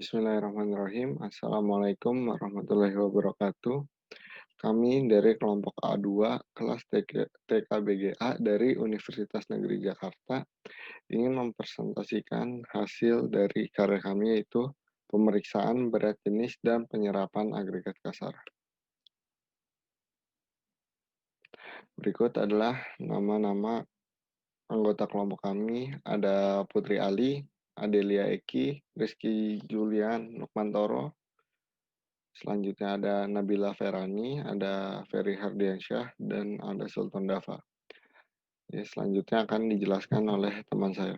Bismillahirrahmanirrahim. Assalamualaikum warahmatullahi wabarakatuh. Kami dari kelompok A2 kelas TKBGA dari Universitas Negeri Jakarta ingin mempresentasikan hasil dari karya kami yaitu pemeriksaan berat jenis dan penyerapan agregat kasar. Berikut adalah nama-nama anggota kelompok kami. Ada Putri Ali, Adelia Eki, Rizky Julian Nukmantoro. Selanjutnya ada Nabila Ferani, ada Ferry Hardiansyah, dan ada Sultan Dava. Ya, selanjutnya akan dijelaskan oleh teman saya.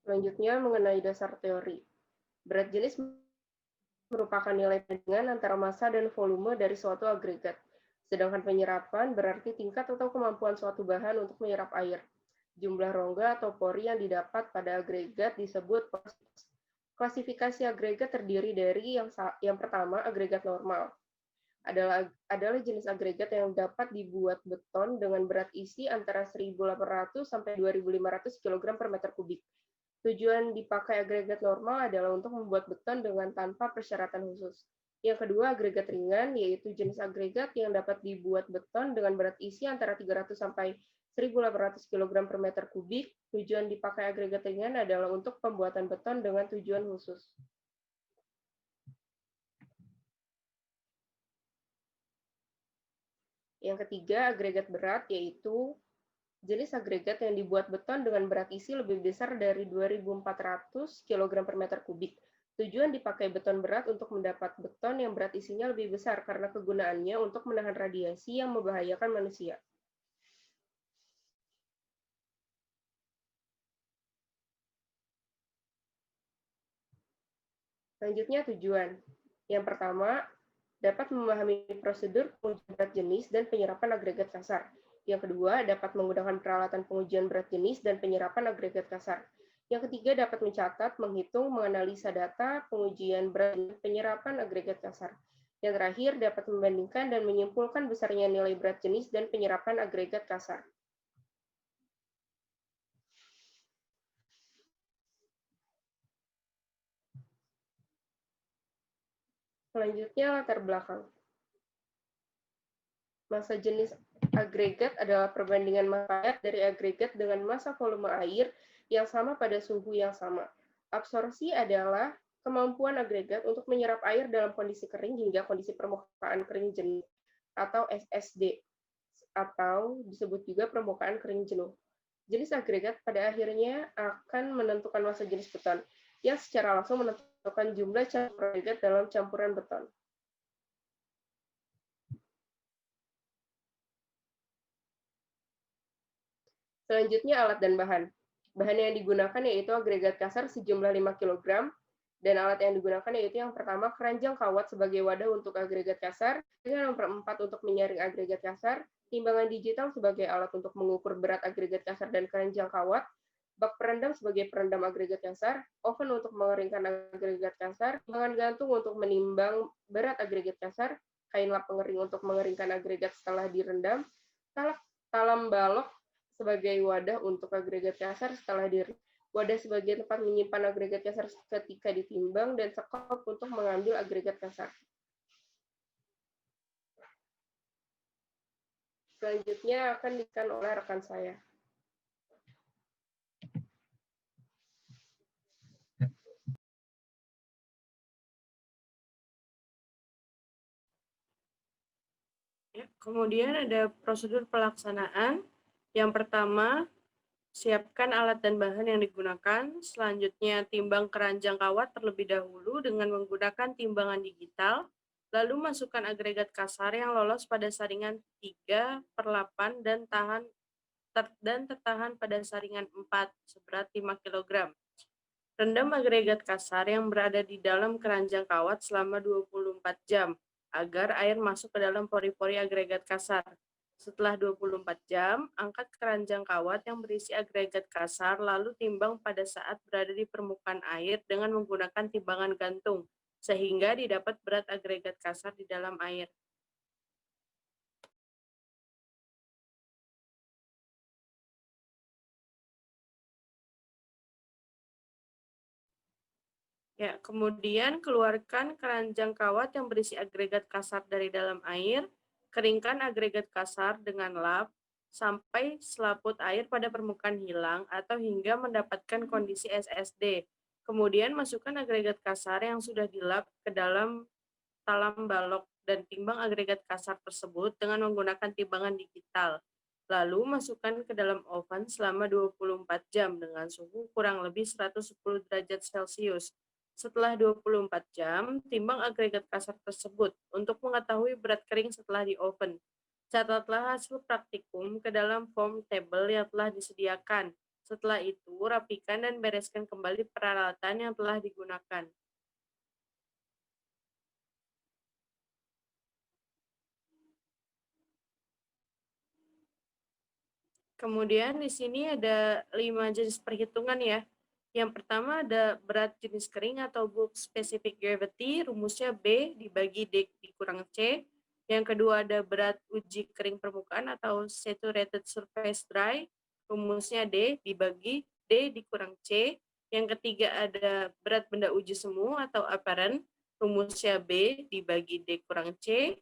Selanjutnya mengenai dasar teori. Berat jenis merupakan nilai perbandingan antara massa dan volume dari suatu agregat. Sedangkan penyerapan berarti tingkat atau kemampuan suatu bahan untuk menyerap air. Jumlah rongga atau pori yang didapat pada agregat disebut porositas. Klasifikasi agregat terdiri dari yang pertama, agregat normal. Adalah jenis agregat yang dapat dibuat beton dengan berat isi antara 1.800 sampai 2.500 kg per meter kubik. Tujuan dipakai agregat normal adalah untuk membuat beton dengan tanpa persyaratan khusus. Yang kedua, agregat ringan, yaitu jenis agregat yang dapat dibuat beton dengan berat isi antara 300 sampai 1.800 kg per meter kubik. Tujuan dipakai agregat ringan adalah untuk pembuatan beton dengan tujuan khusus. Yang ketiga, agregat berat, yaitu jenis agregat yang dibuat beton dengan berat isi lebih besar dari 2.400 kg per meter kubik. Tujuan dipakai beton berat untuk mendapat beton yang berat isinya lebih besar karena kegunaannya untuk menahan radiasi yang membahayakan manusia. Selanjutnya tujuan. Yang pertama, dapat memahami prosedur pengujian berat jenis dan penyerapan agregat kasar. Yang kedua, dapat menggunakan peralatan pengujian berat jenis dan penyerapan agregat kasar. Yang ketiga, dapat mencatat, menghitung, menganalisa data, pengujian berat dan penyerapan agregat kasar. Yang terakhir, dapat membandingkan dan menyimpulkan besarnya nilai berat jenis dan penyerapan agregat kasar. Selanjutnya, latar belakang. Massa jenis agregat adalah perbandingan massa air dari agregat dengan massa volume air yang sama pada suhu yang sama. Absorpsi adalah kemampuan agregat untuk menyerap air dalam kondisi kering hingga kondisi permukaan kering jenuh atau SSD, atau disebut juga permukaan kering jenuh. Jenis agregat pada akhirnya akan menentukan massa jenis beton, yang secara langsung menentukan jumlah campur agregat dalam campuran beton. Selanjutnya alat dan bahan. Bahan yang digunakan yaitu agregat kasar sejumlah 5 kg, dan alat yang digunakan yaitu yang pertama keranjang kawat sebagai wadah untuk agregat kasar, dengan nomor 4 untuk menyaring agregat kasar, timbangan digital sebagai alat untuk mengukur berat agregat kasar dan keranjang kawat, bak perendam sebagai perendam agregat kasar, oven untuk mengeringkan agregat kasar, timbangan gantung untuk menimbang berat agregat kasar, kain lap pengering untuk mengeringkan agregat setelah direndam, talam balok sebagai wadah untuk agregat kasar setelah wadah sebagai tempat menyimpan agregat kasar ketika ditimbang, dan sekop untuk mengambil agregat kasar. Selanjutnya akan dijelaskan oleh rekan saya. Kemudian ada prosedur pelaksanaan. Yang pertama, siapkan alat dan bahan yang digunakan. Selanjutnya, timbang keranjang kawat terlebih dahulu dengan menggunakan timbangan digital. Lalu masukkan agregat kasar yang lolos pada saringan 3/8 dan tertahan pada saringan 4 seberat 5 kg. Rendam agregat kasar yang berada di dalam keranjang kawat selama 24 jam agar air masuk ke dalam pori-pori agregat kasar. Setelah 24 jam, angkat keranjang kawat yang berisi agregat kasar lalu timbang pada saat berada di permukaan air dengan menggunakan timbangan gantung, sehingga didapat berat agregat kasar di dalam air. Ya, kemudian keluarkan keranjang kawat yang berisi agregat kasar dari dalam air, keringkan agregat kasar dengan lap sampai selaput air pada permukaan hilang atau hingga mendapatkan kondisi SSD. Kemudian masukkan agregat kasar yang sudah dilap ke dalam talam balok dan timbang agregat kasar tersebut dengan menggunakan timbangan digital. Lalu masukkan ke dalam oven selama 24 jam dengan suhu kurang lebih 110 derajat Celcius. Setelah 24 jam, timbang agregat kasar tersebut untuk mengetahui berat kering setelah di oven. Catatlah hasil praktikum ke dalam form table yang telah disediakan. Setelah itu, rapikan dan bereskan kembali peralatan yang telah digunakan. Kemudian di sini ada 5 jenis perhitungan ya. Yang pertama ada berat jenis kering atau bulk specific gravity, rumusnya B dibagi D dikurang C. Yang kedua ada berat uji kering permukaan atau saturated surface dry, rumusnya D dibagi D dikurang C. Yang ketiga ada berat benda uji semu atau apparent, rumusnya B dibagi D kurang C.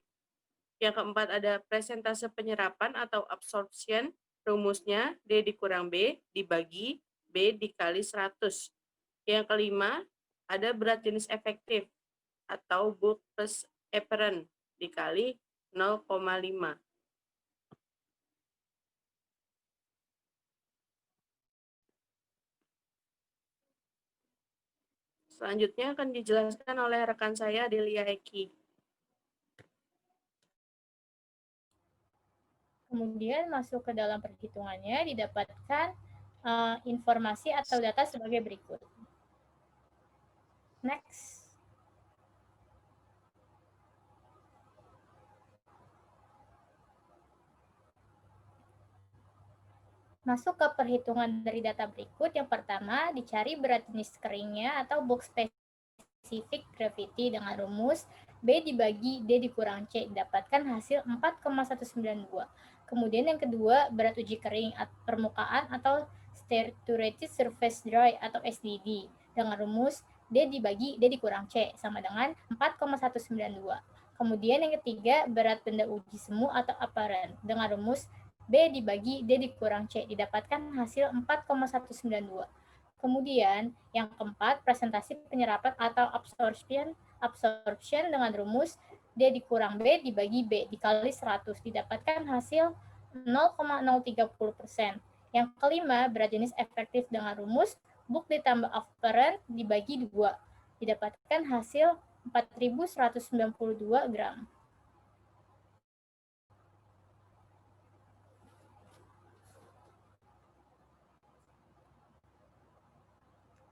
Yang keempat ada presentase penyerapan atau absorption, rumusnya D dikurang B dibagi B dikali 100. Yang kelima ada berat jenis efektif atau bulk plus apparent dikali 0,5. Selanjutnya akan dijelaskan oleh rekan saya Delia Eki. Kemudian masuk ke dalam perhitungannya didapatkan informasi atau data sebagai berikut. Next. Masuk ke perhitungan dari data berikut. Yang pertama, dicari berat jenis keringnya atau bulk specific gravity dengan rumus B dibagi D dikurang C, didapatkan hasil 4,192. Kemudian yang kedua, berat uji kering permukaan atau saturated surface dry atau SDD dengan rumus D dibagi D dikurang C sama dengan 4,192. Kemudian yang ketiga, berat benda uji semu atau apparent dengan rumus B dibagi D dikurang C, didapatkan hasil 4,192. Kemudian yang keempat, presentasi penyerapan atau absorption dengan rumus D dikurang B dibagi B dikali 100, didapatkan hasil 0,030%. Yang kelima, berat jenis efektif dengan rumus bulk ditambah apparent dibagi 2, didapatkan hasil 4.192 gram.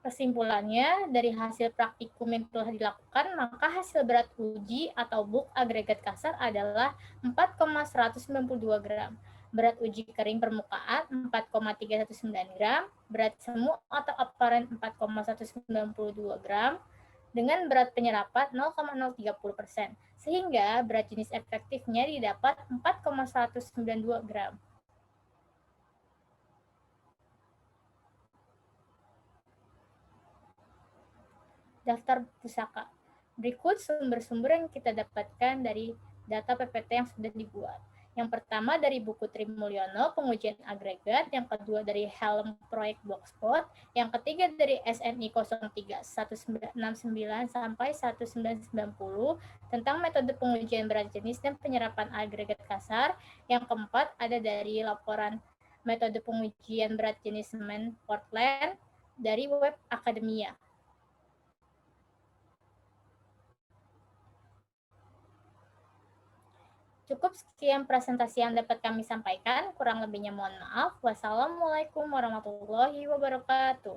Kesimpulannya, dari hasil praktikum yang telah dilakukan, maka hasil berat uji atau bulk agregat kasar adalah 4,192 gram. Berat uji kering permukaan 4,319 gram, berat semu atau apparent 4,192 gram, dengan berat penyerapan 0,030%, sehingga berat jenis efektifnya didapat 4,192 gram. Daftar pusaka. Berikut sumber-sumber yang kita dapatkan dari data PPT yang sudah dibuat. Yang pertama dari buku Trimulyono, pengujian agregat. Yang kedua dari Helm Proyek Blogspot. Yang ketiga dari SNI 03 1969 sampai 1990 tentang metode pengujian berat jenis dan penyerapan agregat kasar. Yang keempat ada dari laporan metode pengujian berat jenis semen Portland dari web Akademia. Cukup sekian presentasi yang dapat kami sampaikan. Kurang lebihnya mohon maaf. Wassalamualaikum warahmatullahi wabarakatuh.